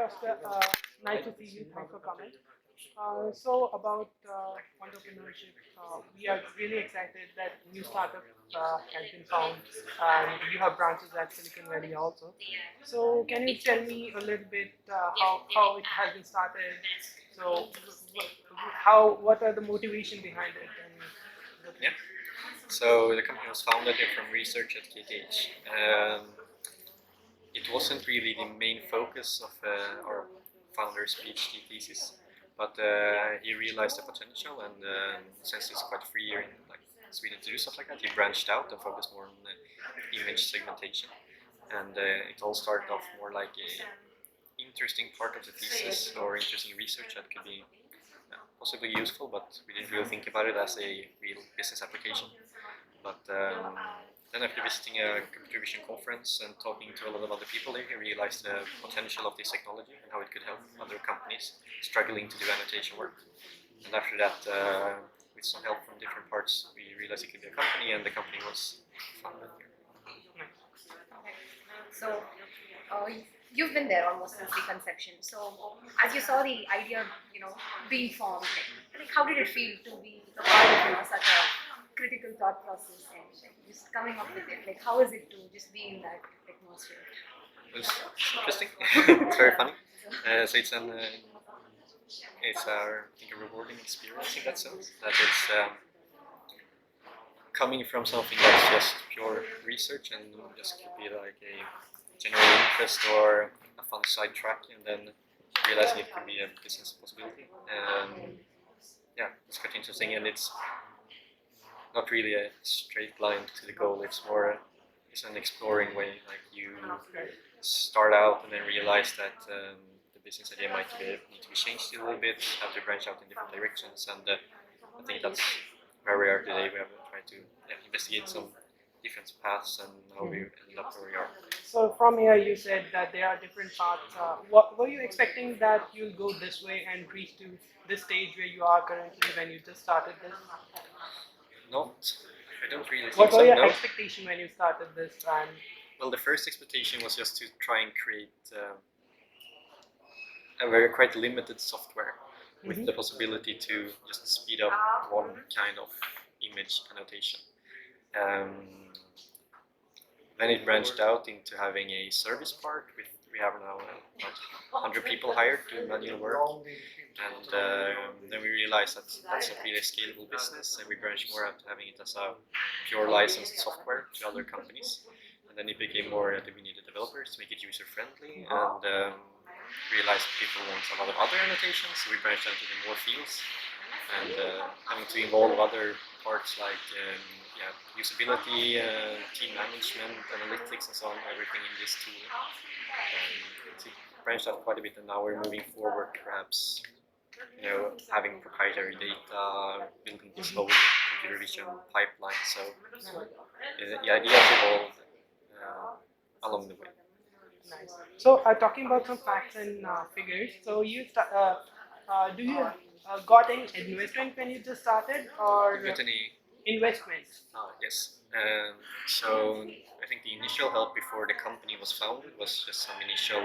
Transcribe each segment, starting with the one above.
Oscar. Nice to see you. Thanks for coming. So about entrepreneurship, we are really excited that new startup has been found, and you have branches at Silicon Valley also. So can you tell me a little bit how it has been started? So what are the motivation behind it? Yeah. So the company was founded from research at KTH. It wasn't really the main focus of our founder's PhD thesis, but he realized the potential, and since it's quite free here in Sweden to do stuff like that, he branched out and focused more on image segmentation. And it all started off more like a interesting part of the thesis or interesting research that could be possibly useful, but we didn't really think about it as a real business application. But then after visiting a computer vision conference and talking to a lot of other people there, we realized the potential of this technology and how it could help other companies struggling to do annotation work. And after that, with some help from different parts, we realized it could be a company, and the company was founded here. So you've been there almost since the conception. So as you saw the idea, being formed, like how did it feel to be a part of such a critical thought process and just coming up with it? Like how is it to just be in that atmosphere? It's interesting. It's very funny. So it's I think a rewarding experience in that sense. That it's coming from something that's just pure research and just could be like a general interest or a fun sidetrack, and then realizing it could be a business possibility. Yeah, it's quite interesting, and it's not really a straight line to the goal. It's more it's an exploring way. Like you start out and then realize that the business idea might need to be changed a little bit, have to branch out in different directions, and I think that's where we are today. We have tried to investigate some different paths, and now we ended up where we are. So from here, you said that there are different paths. What were you expecting that you'll go this way and reach to this stage where you are currently when you just started this? Not, I don't really think What so. were your No. expectation when you started this? And Well, the first expectation was just to try and create a very quite limited software with the possibility to just speed up one kind of image annotation. Then it branched out into having a service part. We have now about 100 people hired to manual work, and then we realized that that's not really a scalable business, and we branched more out to having it as a pure licensed software to other companies. And then it became more that we needed developers to make it user friendly, and realized people want a lot of other annotations, so we branched out into more fields, and having to involve other parts like usability, team management, analytics, and so on, everything in this tool. So it branched out quite a bit, and now we're moving forward, perhaps having proprietary data, building this whole computer vision pipeline. So the ideas evolved along the way. nice. So talking about some facts and figures. So do you got any investment when you just started, or Got any? investments? Yes. So I think the initial help before the company was founded was just some initial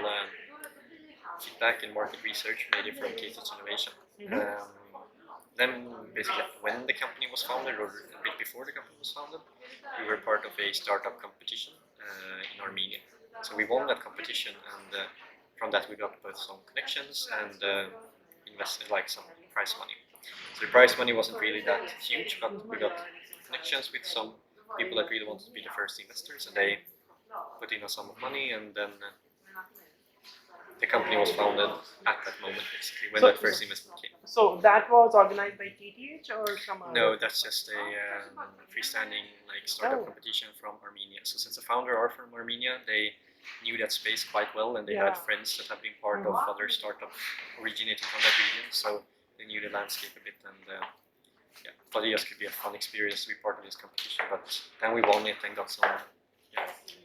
feedback and market research made from KTH Innovation. Then basically when the company was founded, or a bit before the company was founded, we were part of a startup competition in Armenia. So we won that competition, and from that we got both some connections and invested like some prize money. So the prize money wasn't really that huge, but we got connections with some people that really wanted to be the first investors, and they put in a sum of money, and then the company was founded at that moment, basically, when that first investment came. So that was organized by KTH or some other? No, that's just a freestanding startup competition from Armenia. So since the founder are from Armenia, they knew that space quite well, and they had friends that have been part of other startups originating from that region, so they knew the landscape a bit, and thought it just could be a fun experience to be part of this competition. But then we won it and got some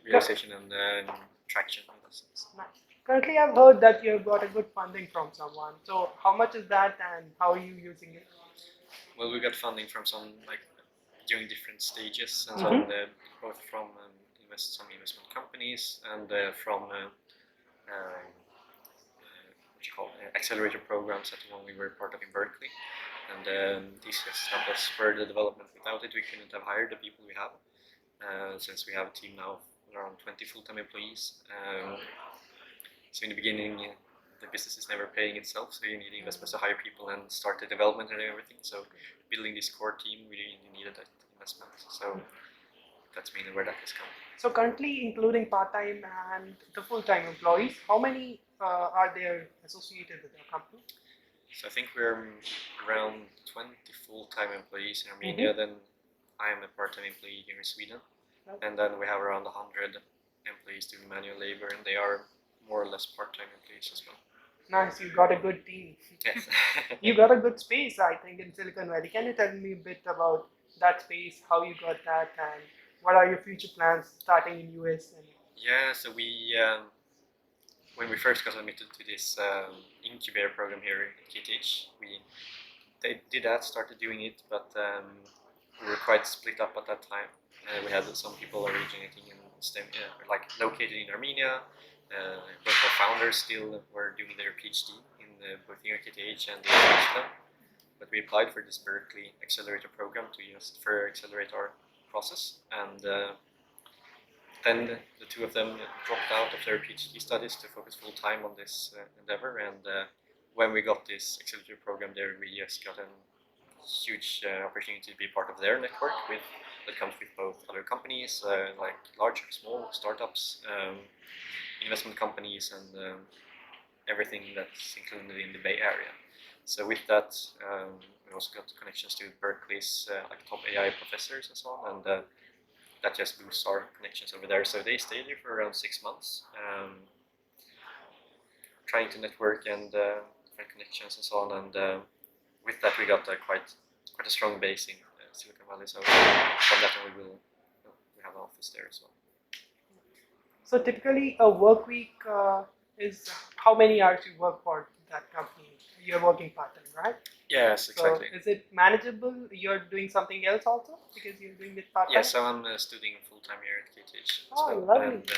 realization and traction in that sense. Nice. Currently, I've heard that you have got a good funding from someone. So how much is that, and how are you using it? Well, we got funding from some during different stages, and so both from some investment companies and from accelerator programs that the one we were part of in Berkeley. And this has helped us further development. Without it, we couldn't have hired the people we have, since we have a team now of around 20 full-time employees. So in the beginning, the business is never paying itself, so you need investments to hire people and start the development and everything. So building this core team, we really needed that investment. So that's mainly where that has come. So currently, including part-time and the full-time employees, how many are there associated with your company? So I think we're around 20 full-time employees in Armenia. Then I am a part-time employee here in Sweden, and then we have around 100 employees doing manual labor, and they are more or less part-time employees as well. Nice, you got a good team. Yes. You got a good space, I think, in Silicon Valley. Can you tell me a bit about that space, how you got that, and what are your future plans starting in US? Yeah, so we when we first got admitted to this incubator program here at Hitesh, they did that, started doing it, but we were quite split up at that time. We had some people originating in STEM, like located in Armenia. Both our founders still were doing their PhD in both here at KTH and in Amsterdam. But we applied for this Berkeley accelerator program to just further accelerate our process. And then the two of them dropped out of their PhD studies to focus full time on this endeavor. And when we got this accelerator program there, we just got a huge opportunity to be part of their network that comes with both other companies, like large or small startups, investment companies, and everything that's included in the Bay Area. So with that, we also got connections to Berkeley's like top AI professors and so on, and that just boosts our connections over there. So they stayed here for around 6 months, trying to network and find connections and so on. And with that, we got quite a strong base in Silicon Valley. So from that on, we have an office there as well. So typically, a work week is how many hours you work for that company? You're working part-time, right? Yes, exactly. So is it manageable? You're doing something else also because you're doing it part-time? Yes, so I'm studying full-time here at KTH. Oh, lovely. And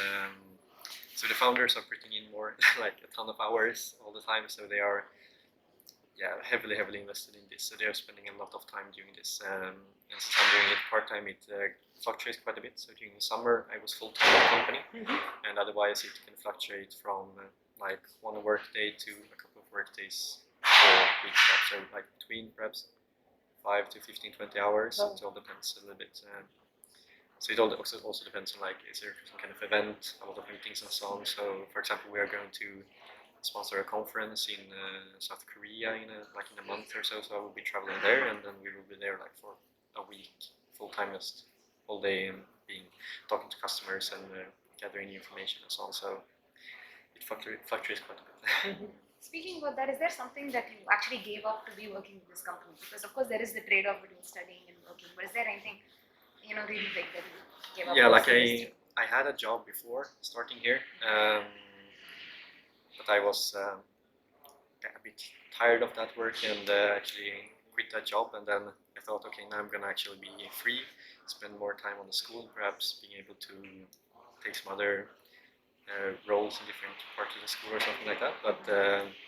so the founders are putting in more, like a ton of hours all the time. So they are, heavily invested in this. So they are spending a lot of time doing this. And since I'm doing it part-time, it fluctuates quite a bit. So during the summer, I was full-time at the company, and otherwise it can fluctuate from like one work day to a couple of work days per week. So like between perhaps 5 to 15, 20 hours. It all depends a little bit. So it also depends on like, is there some kind of event, a lot of meetings and so on. So for example, we are going to sponsor a conference in South Korea in a month or so. So I will be traveling there, and then we will be there like for a week, full time, just all day, talking to customers and gathering information and so on. So it fluctuates quite a bit. Speaking about that, is there something that you actually gave up to be working with this company? Because of course there is the trade-off between studying and working. But is there anything really big that you gave up? Yeah, like I had a job before starting here. But I was a bit tired of that work and actually quit that job. And then I thought, okay, now I'm gonna actually be free, spend more time on the school, perhaps being able to take some other roles in different parts of the school or something like that. But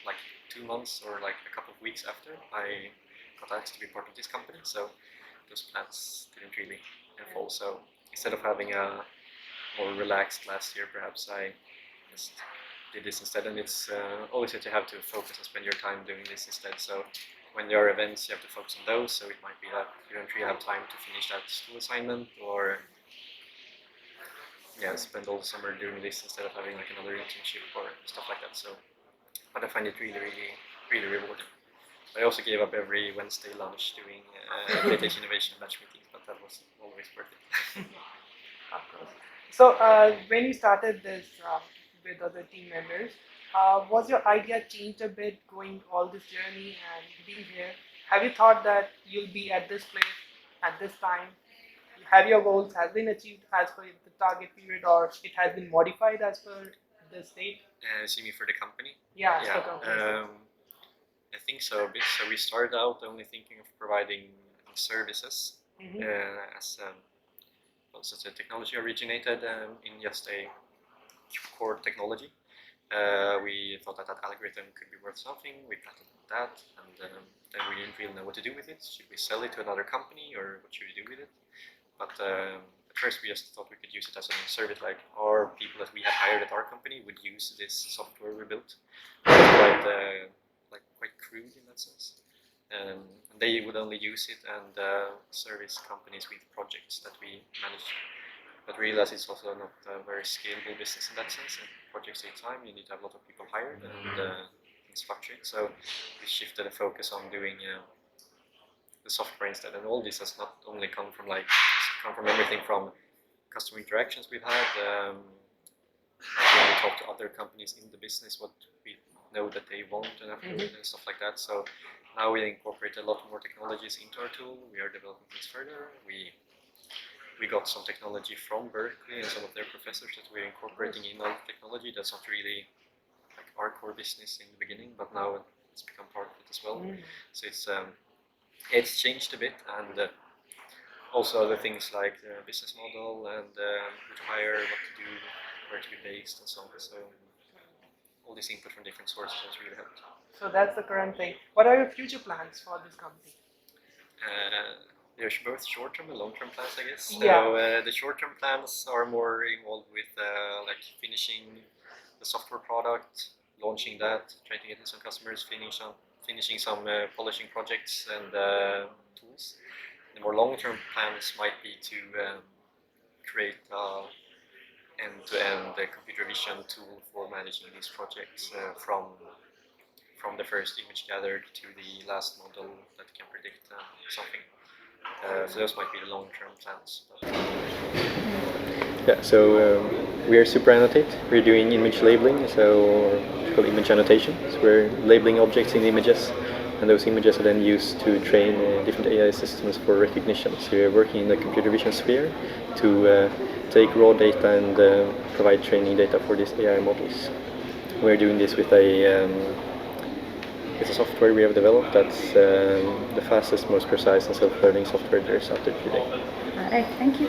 like 2 months or like a couple of weeks after, I got asked to be part of this company. So those plans didn't really unfold. So instead of having a more relaxed last year, perhaps I just did this instead. And it's always that you have to focus and spend your time doing this instead. So when there are events, you have to focus on those. So it might be that you don't really have time to finish that school assignment, or spend all the summer doing this instead of having like another internship or stuff like that. So, but I find it really rewarding. I also gave up every Wednesday lunch doing PlayStation Innovation batch meetings, but that was always worth it. Of course. So when you started this with other team members, was your idea changed a bit going all this journey and being here? Have you thought that you'll be at this place at this time? Have your goals has been achieved as per the target period, or it has been modified as per the state? So you mean for the company? Yeah, Yeah. for company. I think so a bit. So we started out only thinking of providing services as such a technology originated in just a core technology. We thought that algorithm could be worth something. We patented that, and then we didn't really know what to do with it. Should we sell it to another company, or what should we do with it? But at first, we just thought we could use it as a service. Like our people that we had hired at our company would use this software we built. It was quite crude in that sense. And they would only use it and service companies with projects that we manage. But we realize it's also not a very scalable business in that sense. And projects take time. You need to have a lot of people hired, and things fluctuate. So we shifted the focus on doing the software instead. And all this has not only come from everything from customer interactions we've had. When we talk to other companies in the business, what we know that they want and stuff like that. So now we incorporate a lot more technologies into our tool. We are developing things further. We got some technology from Berkeley and some of their professors that we're incorporating in our technology. That's not really like our core business in the beginning, but now it's become part of it as well. So it's changed a bit, and also other things like the business model and who to hire, what to do, where to be based, and so on. So all this input from different sources has really helped. So that's the current thing. What are your future plans for this company? There's both short-term and long-term plans, I guess. Yeah. So the short-term plans are more involved with like finishing the software product, launching that, trying to get in some customers, finishing some polishing projects and tools. The more long-term plans might be to create end-to-end computer vision tool for managing these projects from the first image gathered to the last model that can predict something. So those might be the long-term plans. Yeah, so we are Super Annotate. We're doing image labeling, so it's called image annotation. So we're labeling objects in images, and those images are then used to train different AI systems for recognition. So we're working in the computer vision sphere to take raw data and provide training data for these AI models. We're doing this with it's a software we have developed that's the fastest, most precise and self-learning software there is out there today. All right, thank you.